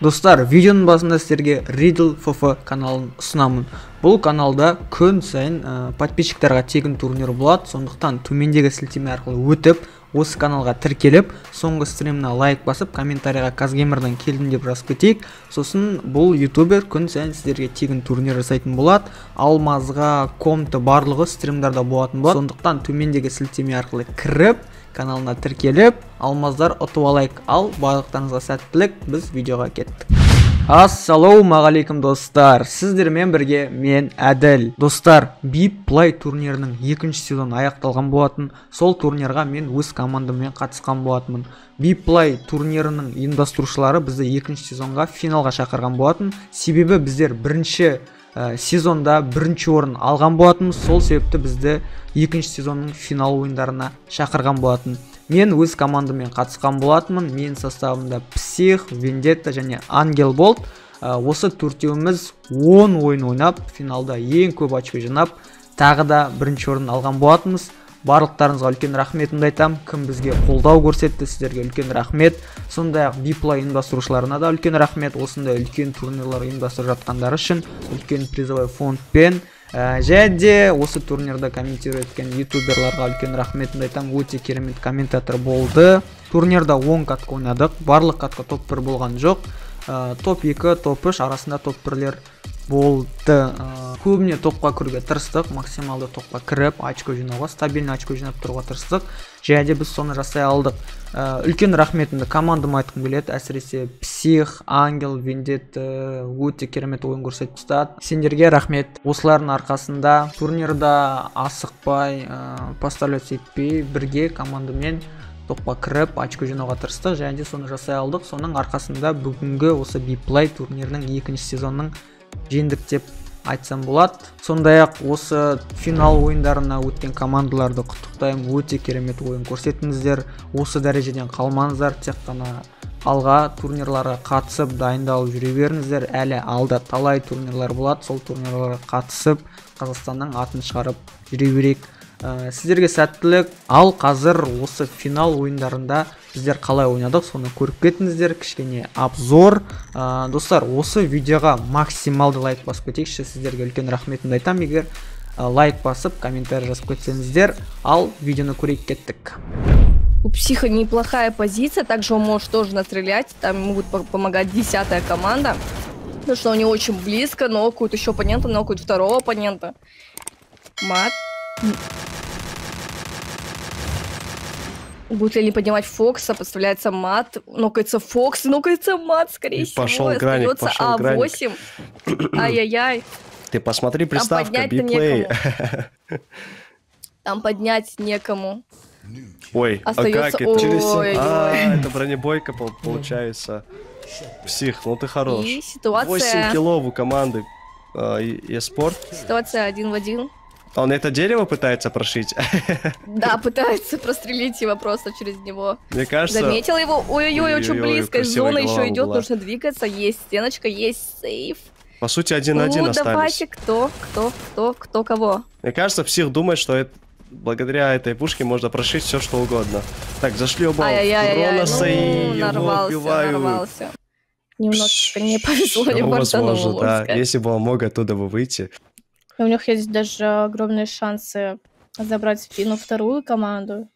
Достар, видеоның басында сіздерге Riddle FF каналын ұсынамын. Бұл каналда күн сайын подписчиктарға тегін турнир болады, сондықтан төмендегі сілтеме арқылы өтіп, осы каналға тіркеліп, соңғы стриміне лайк басып, комментарияға Казгеймерден келдім деп жазып кетейік. Сосын бұл ютубер күн сайын сіздерге тегін турнир жасайтын болады. Алмазға, комты барлығы стримдарда болатын болады. Сондықтан төмендегі сілтеме арқылы кіріп, каналына тіркеліп, алмаздар ұтып алайық. Ал барлықтарыңызға сәттілік, біз видеоға кеттік. Ассалаумағалейкум достар, сіздермен бірге мен Әділ. Достар, Bip Play турнирінің екінші сезоны аяқталған болатын. Сол турнирға мен өз командаммен қатысқан болатынмын. Bip Play турнирінің ұйымдастырушылары бізді екінші сезонға финалға шақырған болатын. Себебі біздер бірінші сезонда бірінші орын алған болатынбыз. Сол себепті бізді екінші сезонның финал ойындарына шақырған болатын. Мен өз командамен қатысқан болатынмын. Мен составымда Псих, Вендетта және Ангел болды. Осы төртеуіміз 10 ойын ойнап, финалда ең көп очко жинап, тағы да бірінші орын алған болатынбыз. Барлықтарыңызға үлкен рахметімді айтам. Кім бізге қолдау көрсетті, сіздерге үлкен рахмет. Сондай-ақ Bip Play ұйымдастырушыларына да үлкен рахмет. Осындай үлкен турнирлар ұйымдастырып жатқандары үшін үлкен призовой фондпен және осы турнирда комментировать еткен ютуберларға үлкен рахметімді айтам. Өте керемет комментатор болды. Турнирда 10 катка ойнадық. Барлық катка топ 1 болған жоқ. Топ 2, топ 3 арасында топ 1-лер болды. Көбіне топқа кіруге тырыстық, максималды топқа кіріп, очко жинауға, стабильный очко жинап тұруға тырыстық. Және де біз соны жасай алдық. Үлкен рахметімді командам айтқым келеді. Әсіресе Псих, Ангел, Вендетта өте керемет ойын көрсетіп тастады. Сендерге рахмет. Осылардың арқасында турнирда асықпай, поставлять етпей, бірге командамен топқа кіріп, очко жинауға тырыстық. Және де соны жасай алдық. Соның арқасында бүгінгі осы Bip Play турнирінің екінші сезонның жеңдік деп айтсам болады. Сондай-ақ осы финал ойындарына өткен командаларды құттықтаймын. Өте керемет ойын көрсеттіңіздер. Осы дәрежеден қалмаңыздар, тек қана алға турнирларға қатысып, дайындалып жүре беріңіздер. Әлі алда талай турнирлар болады. Сол турнирларға қатысып, Қазақстанның атын шығарып жүре берейік. Сіздерге сәттілік. Ал қазір осы финал ойындарында біздер қалай ойнадық, соны көріп кетіңіздер. Кішкене обзор. Достар, осы видеоға максималды лайк басып кетейікші. Сіздерге үлкен рахметімді айтам. Егер лайк басып, комментарий жазып кетсеңіздер. Ал видеоны көрейік, кеттік. У Психа неплохая позиция, также он может тоже настрелять. Там ему будет помогать 10-я команда. Потому что он не очень близко, нокают еще оппонента, нокают второго оппонента. Мат. Будет ли они поднимать Фокса, подставляется мат, нокается Фокс, нокается мат, скорее всего. Пошел граник, пошел А8. Ай-яй-яй. Ты посмотри, приставка, Bip Play. Там поднять некому. Ой, остается... а как это? Ой-ой-ой. Это бронебойка получается. Псих, ну ты хорош. И ситуация... 8 киллов у команды eSport. Ситуация 1 в 1. Он это дерево пытается прошить? Да, пытается прострелить его просто через него. Мне кажется... Заметил его. Ой-ой-ой, очень близко. Зона еще идет, была. нужно двигаться. Есть стеночка, есть сейф. По сути, 1-1 остались. Давайте, кто кого. Мне кажется, Псих думает, что это... благодаря этой пушке можно прошить все, что угодно. Так, зашли оба Кроноса и его убивают. Нарвался. Немножко не повезло, не возможно, да. Если бы он мог оттуда бы выйти. У них есть даже огромные шансы забрать вторую команду.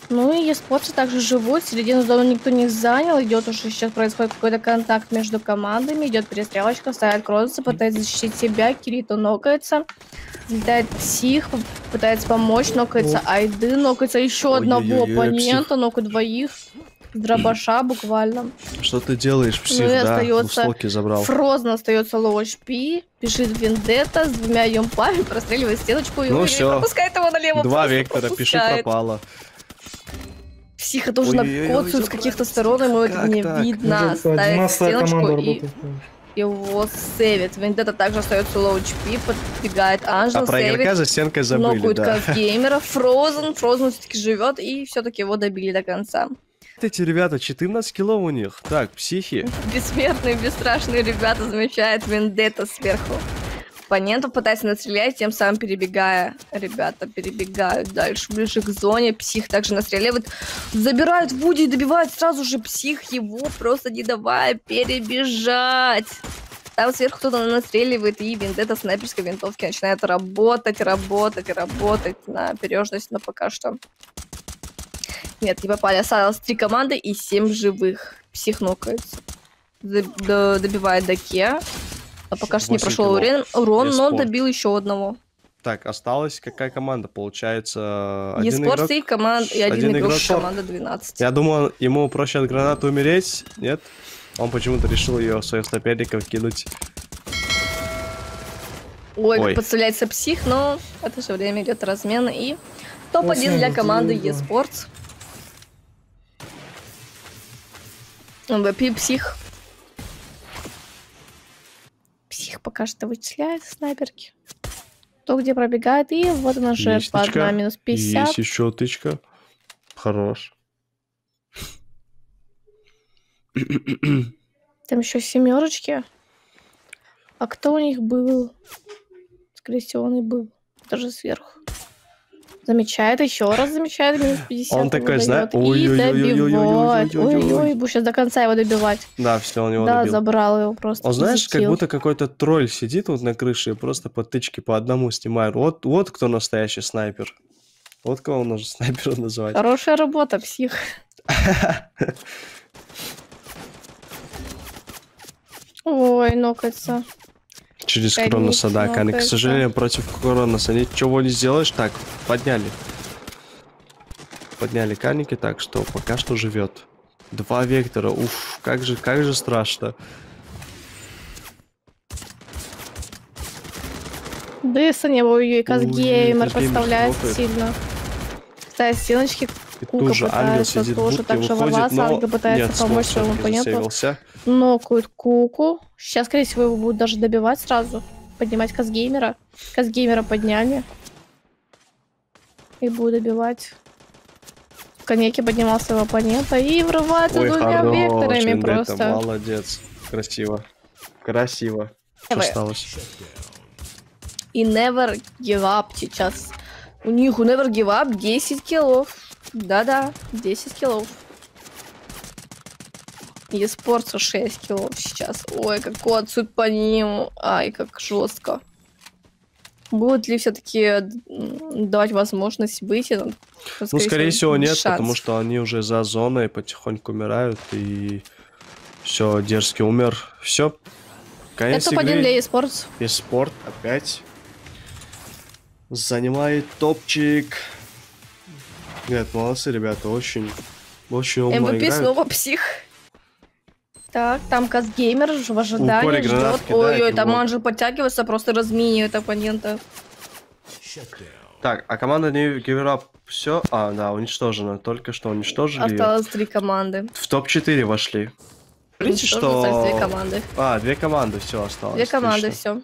Ну и eSports также живут. Середину зоны никто не занял. Идет уже сейчас происходит какой-то контакт между командами. Идет перестрелочка, ставит Кроноса, пытается защитить себя. Кирито нокается. Взлетает Псих, пытается помочь. Нокается Айды, нокается еще одного оппонента. Нокает двоих. Дробаша буквально. Что ты делаешь, Псих, ну, да? Остается забрал. Фрозен остается лоу HP. Пишет Вендетта с 2 юмпами, простреливает стеночку и пропускает его налево. 2 вектора, пиши пропало. Психа тоже накоцают с каких-то сторон, ему это не видно. Ставит стеночку и его сейвит. Вендетта также остается лоу HP, подбегает Анжел, а про игрока за стенкой забыли, нокают Казгеймера. Фрозен все-таки живет и все-таки его добили до конца. Эти ребята, 14 киллов у них. Так, Психи. Бессмертные, бесстрашные ребята, замечает Вендетта сверху. оппонентов, пытается настрелять, тем самым перебегая. Ребята перебегают дальше, ближе к зоне. Псих также настреливает. Забирает Вуди и добивает сразу же Псих его, просто не давая перебежать. Там сверху кто-то настреливает, и Вендетта снайперской винтовки начинает работать на опережность, но пока что... Нет, не попали. Осталось 3 команды и 7 живых. Псих нокается. Добивает Даке. А пока что не прошел урон, но добил еще одного. Так, осталась какая команда? Получается, один игрок и один игрок команда 12. Я думал, ему проще от гранаты умереть. Нет? Он почему-то решил ее в своих соперников кинуть. Ой, как подставляется Псих, но в это же время идет размен. И топ-1 для команды eSports. МВП Псих. Псих пока что вычисляет снайперки. То, где пробегает, и вот она жертва. Одна минус 50. Есть еще тычка. Хорош. Там еще 7. А кто у них был? Скорее всего, он и был. Даже сверху. Замечает, еще раз замечает, минус 50. Он такой, знаешь, ой-ой-ой, будет сейчас до конца его добивать. Да, все, он его добил. Да, забрал его просто. Он, знаешь, как будто какой-то тролль сидит вот на крыше и просто по тычке по одному снимает. Вот кто настоящий снайпер. Вот кого можно снайпером называть. Хорошая работа, Псих. Ой, нокается. Через Кроноса, да, Каник. К сожалению, против Кроноса ничего не сделаешь. Так, подняли. Подняли Каники, так что пока что живет. 2 вектора. Уф, как же страшно. Дыса не было, ее и Казгеймер подставляется сильно. Ставит стеночки. Кука пытается тоже так же ворваться, Анга пытается помочь своему оппоненту. Нокают Куку. Сейчас, скорее всего, его будут даже добивать сразу. Поднимать Казгеймера. Казгеймера подняли. И будут добивать. Канеки поднимал своего оппонента и врывается 2 векторами просто. Молодец. Красиво. Красиво. Что осталось? И Never Give Up сейчас. У них у Never Give Up 10 киллов. Да-да, 10 киллов. eSports 6 киллов сейчас. Ой, какой отсюда по ним. Ай, как жестко. Будут ли все-таки давать возможность выйти? Ну, скорее всего, нет, потому что они уже за зоной потихоньку умирают. И все, дерзкий умер. Все. Это топ-1 для eSports. eSport опять занимает топчик. Нет, молодцы, ребята, очень умно играют. MVP снова Псих. Так, там Казгеймер в ожидании ждет. Ой-ой, там он же подтягивается, просто разменивает оппонента. Так, а команда не Give Up все? А, да, уничтожена. Только что уничтожили. Осталось 3 команды. В топ-4 вошли. Видите, что... 2 команды. 2 команды, все осталось. 2 команды, все.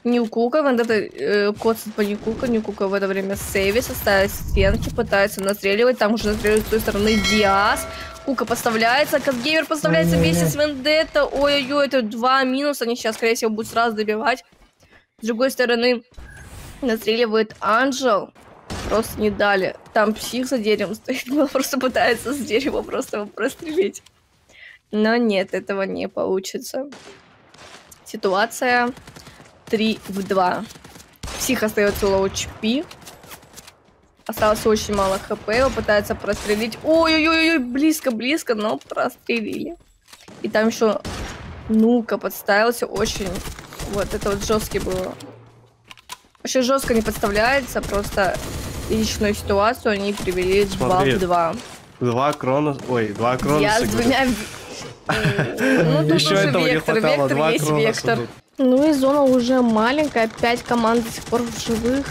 Ньюкука, вот это коцает по Ньюкука. Ньюкука в это время сейвится, ставит стенки, пытается настреливать. Там уже настреливает с той стороны Диас. Кука подставляется, Казгеймер подставляется вместе с Вендетта. Ой-ой-ой, это 2 минуса. Они сейчас, скорее всего, будут сразу добивать. С другой стороны, настреливает Анджел. Просто не дали. Там Псих за деревом стоит. Он просто пытается с дерева просто его прострелить. Но нет, этого не получится. Ситуация 3-2. Псих остается лоу HP. Осталось очень мало хп. Его пытается прострелить. Ой-ой-ой, близко-близко, но прострелили. И там еще Нука подставился. Очень... Вот это вот жесткий было. Вообще жестко не подставляется. Просто личную ситуацию они привели 2-2. 2 Кронос... Ой, 2 Кроноса. Я с 2... Ну тут уже вектор. Вектор есть вектор. Ну и зона уже маленькая, 5 команд до сих пор в живых.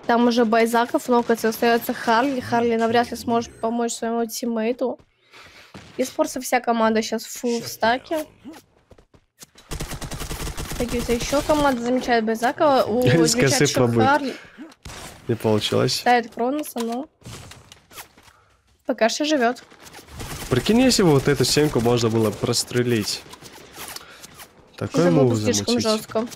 Там уже Байзаков нокается, остается Харли. Харли навряд ли сможет помочь своему тиммейту. eSports вся команда сейчас фулл в стаке. Такие еще команда замечает Байзакова. Замечает еще Харли. Не получилось. Ставит Кроноса, но пока что живет. Прикинь, если бы вот эту стенку можно было прострелить. Такой мув замутить. Слишком жестко.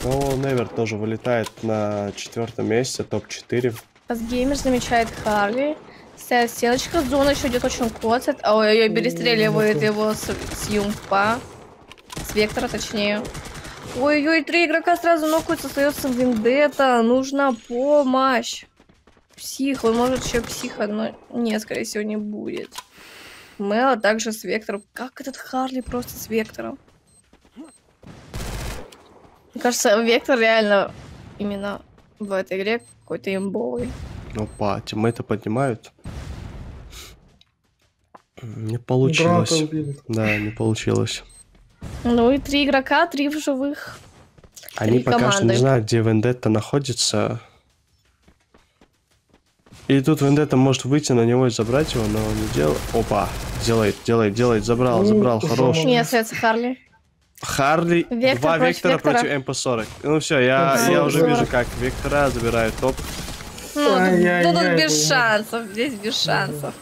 Ну, Невер тоже вылетает на 4-м месте, топ-4. Геймер замечает Харли. Стоит стеночка, зона еще идет очень коцет. Ой-ой-ой, перестреливает его с Юмпа. С Вектора, точнее. Ой-ой, 3 игрока сразу нокаются, остается Вендетта. Нужна помощь. Псих, он может еще психа, но нет, скорее всего, не будет. Мэла также с Вектором. Как этот Харли просто с Вектором? Мне кажется, Вектор реально именно в этой игре какой-то имбовый. Опа, тиммейты поднимают. Не получилось. Да, не получилось. Ну и 3 игрока, 3 в живых. Они 3 пока что команды. не знают, где Вендетта находится. И тут Вендетта может выйти на него и забрать его, но он не делает. Опа, делает, забрал, хорош. Не остается Харли. Харли, Вектор 2 против Вектора Вектора. против МП-40. Ну все, я уже вижу, как Вектора забирают топ. Ну, тут Ай-яй-яй, без шансов, здесь без шансов.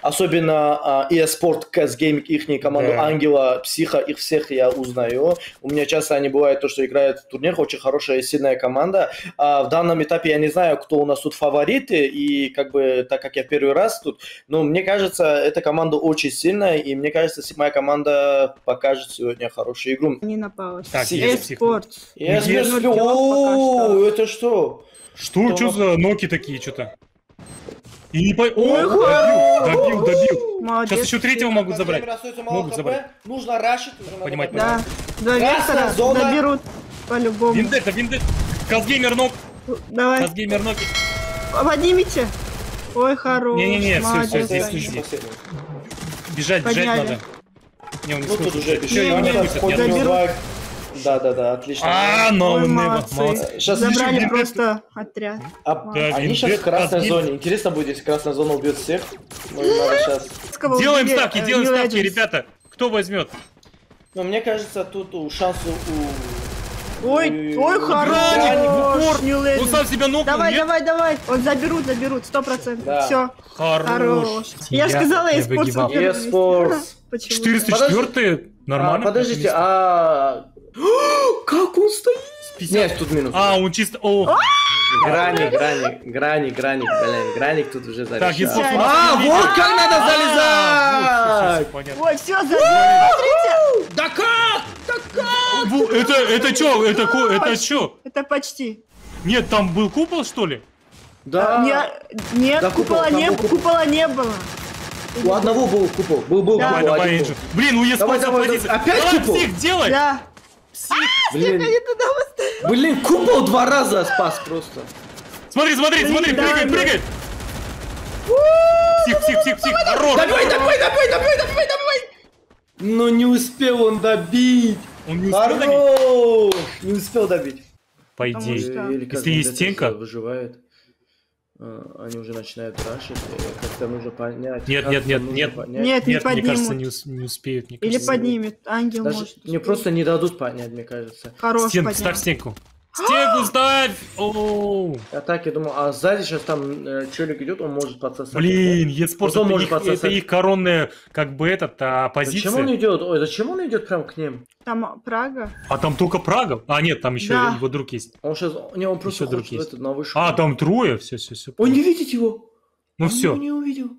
Особенно eSport, Cast Gaming, их команду Да. Ангела, Психа, их всех я узнаю. У меня часто они бывают, то, что играют в турнирах, очень хорошая и сильная команда. В данном этапе я не знаю, кто у нас тут фавориты, и как бы, так как я первый раз тут, но мне кажется, эта команда очень сильная, и мне кажется, моя команда покажет сегодня хорошую игру. Не напалась. Так, Си- есть псих. Эспорт. Если... Пока О, это что? Что Что? за ноки такие, что-то? И не по... Ой, О, добил. Молодец. Сейчас еще третьего могут забрать. Время остается мало Могут ХП, забрать. нужно рашить. уже надо Понимать, поднимать. Да. 2 Красная вектора зона. доберут по-любому. Виндетта. Казгеймер ног. Давай, Казгеймер ноги. поднимите. Ой, хорош. Не-не-не, всё, молодец. здесь Последний, изи. последний. Бежать Подняли. надо. Не, он не Ну тут сможет. уже Всё, его не Не-не, отпустят, не заберу. отпустят. Да, отлично. Но Ой, он молодцы. молодцы. Сейчас Забрали Виндетта. просто отряд. А, Да, они сейчас в Виндетта, красной Казгейм. зоне. Интересно будет, если красная зона убьет всех. Ну, и надо сейчас. Делаем ставки, делаем New ставки, Legends. ребята. Кто возьмет? Но мне кажется, тут шансы у... Ой, хорош. New Он Legends. сам себя нокнул, Давай, нет? давай. Вот заберут, 100%. Да. Все. Хорош. Хорош. Я же сказала, Я eSports выгибал. во-первых, место. eSports. Почему? 404 нормально. Подождите, как он стоит? Нет, тут минус. Он чисто... О, Граник тут уже так, зависает. eSports. Вот как надо А, залезать! всё, понятно. Ой, все, смотрите. Да как? Это чё? Это чё? Это почти. Нет, там был купол, что ли? Да. Нет, Да, купола купол, не там был купол. купола не было. У одного был купол. Был Да. Давай, купол. давай, один Энджи. был. Блин, у eSports Давай, позиция. опять Давай, купол? псих, делай! Да. Блин, блин, купол 2 раза спас просто. Смотри, Да, прыгает, да. прыгает! Псих, хорош! Давай! Но не успел он добить. Он не успел добить? Хорош! Не успел добить. По Потому идее. что- Или как Если есть он стенка. это выживает. Они уже начинают рашить. Как-то нужно понять. Нет. Нет, не Нет, мне поднимут. кажется, не успеют. Мне Или кажется. поднимет. Ангел Даже может. мне просто не дадут понять, мне кажется. Хорош Ставь поднял. стенку. Стенку ставь! Оу. Я так и думал, а сзади сейчас там челик идет, он может подсосать. Блин, eSports Потом это может их, подсосать. это их коронная, как бы Зачем он позиция. идет? Ой, зачем он идет прям к ним? Там Прага. А там только Прага. А, нет, там еще Да. его друг есть. Он сейчас, не, он просто Еще друг хочет в есть. этот, на вышку. А, там трое. Все. Он не видит его. Ну Он все. его не увидел.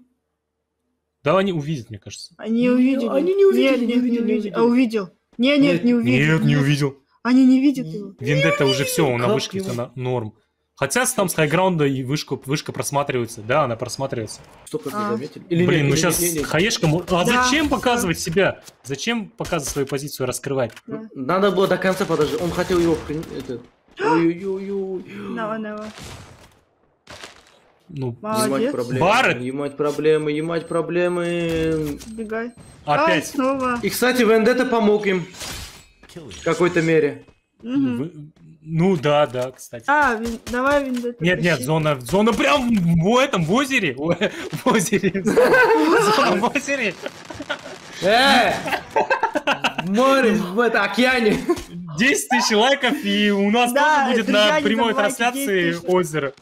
Да, они увидят, мне кажется. Они увидели. они не увидели, Нет, не нет, увидели, не увидел. увидели. А увидел. Нет, Нет, не увидел. Нет, не увидел. Они не видят его. Вендетта уже все, он на Как вышке, его? все на норм. Хотя там с хайграунда и вышка просматривается. Да, она просматривается. 100% А. заметили. Блин, ну нет, сейчас нет, нет. хаешка... А Да, зачем всё. показывать себя? Зачем показывать свою позицию, раскрывать? Надо было до конца подождать. Он хотел его... Ой-ой-ой. Давай. Ну, Молодец. Барретт? Емать проблемы. Бегай. опять. Снова. И, кстати, Вендетта помог им. В какой-то мере. Мгм. Ну да, кстати. Давай, Вендетта. Нет, зона прям в этом, в озере. В озере. Зона в озере. В море, в океане. 10 тысяч лайков, и у нас Да, тоже будет друзья, на не прямой забывайте, трансляции 10 000. озеро.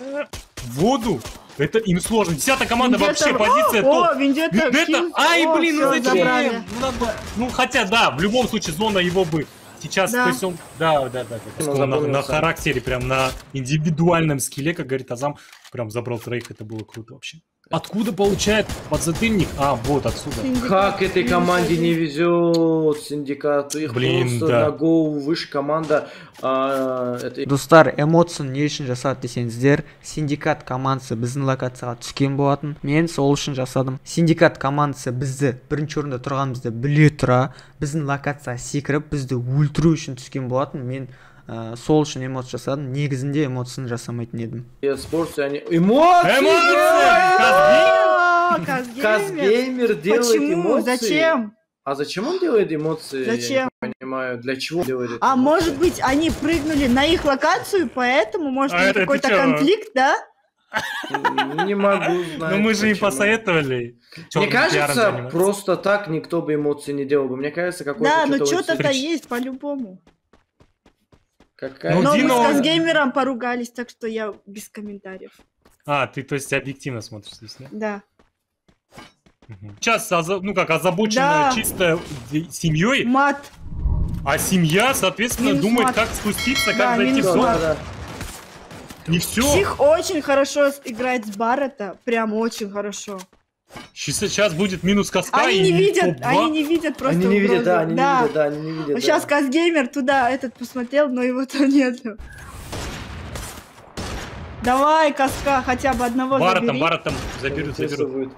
Воду? Это им сложно. 10-я команда Вендетта- вообще позиция О, топ. Вендетта. Вендетта? Хилл. Ай, О, блин, всё, ну зачем? забрали. Ну, хотя, да, в любом случае зона его бы Сейчас, Да. то есть он, да. Ну, Он на запомнился. характере, прям на индивидуальном скилле, как говорит Азам, прям забрал троих, это было круто вообще. Откуда получает подзатыльник? А, вот отсюда. Как этой команде не везет, Синдикат. Их Блин, просто да. на голову выше команда. Это... Достар, эмоцияны не үшін жасады десеңіздер, Синдикат командасы біздің локацияға түскен болатын. Мен сол үшін жасадым. Синдикат командасы бізді бірінші орында тұрғанымызды біле тұра, біздің локацияға секіріп, бізді өлтіру үшін түскен болатын. Мен сол үшін эмоция жасадым. Негізінде эмоцияны жасамайтын едім. Спорт, они... Эмоции! Казгеймер делает Почему? эмоции. Зачем? А зачем он делает эмоции? Зачем? Я не понимаю, для чего он делает это? А может быть, они прыгнули на их локацию, поэтому, может А быть, это какой-то ты чё? конфликт, да? Не могу знать. Ну мы же им почему. посоветовали. Мне чёрным пиаром кажется, заниматься. просто так никто бы эмоций не делал бы. Мне кажется, какой-то Да, но что-то вот что-то-то прич- есть по-любому. какая... Ну, Но мы Дино- с Казгеймером поругались, так что я без комментариев. А, ты, то есть, объективно смотришь здесь, да? Да. Мгм. Сейчас, ну как, озабочена Да. чисто семьей, Мат. а семья, соответственно, Минус думает, мат. как спуститься, Да, как зайти в минус зону. мат. Да. Не все. Псих очень хорошо играет с Баррета, прям очень хорошо. Сейчас будет минус коска Они и не видят, топ-2. они не видят просто Они не видят, угрозы. да, они не видят, да, они не видят. да. Сейчас Казгеймер туда этот посмотрел, но его-то нет. Давай, Каска, хотя бы одного забери. Баратом заберут. Интересно будет.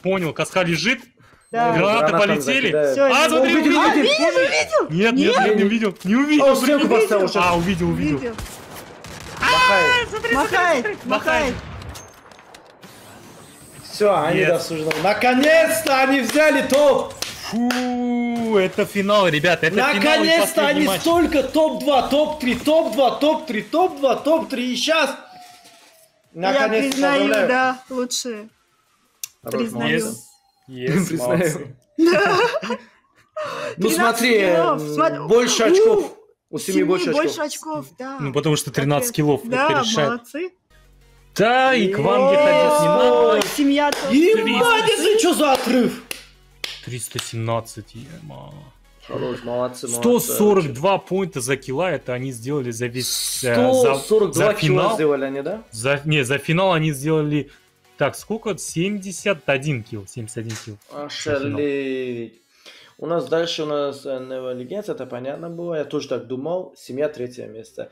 Понял, коска лежит. Да. Гранаты Гранатом полетели. закидают. Всё, А, я смотри, видел, увидел. видел. Нет, не увидел. Не А, увидел. он стрелку прикинь. поставил сейчас. А, увидел. видел. Махает. Махает. Все, они Yes. досужены. Наконец-то они взяли топ! Фу, это финал, ребята. Это финал и Наконец-то последний они матч. столько топ-2, топ-3, топ-2, топ-3, топ-2, топ-3. И сейчас... Я Наконец-то признаю, поздравляю. да, лучшие. Признаю. Yes, Признаю. молодцы. Ну 13 смотри, киллов, смотри. больше очков. У Семьи семьи больше очков. больше очков, да. Ну, потому что 13 Капец. киллов, Да, это решает. молодцы. Да, и к Ванге ходить не Ой, надо. семья тоже. Ебать, это что за отрыв? 317, ема. Хорош, молодцы, 142 поинта за килла, это они сделали за весь... за 142 кило финал. сделали они, да? За финал они сделали... Так, сколько? 71 килл. 71 килл. Ошалеть. У нас дальше Never Legends, это понятно было. Я тоже так думал. Семья третье место.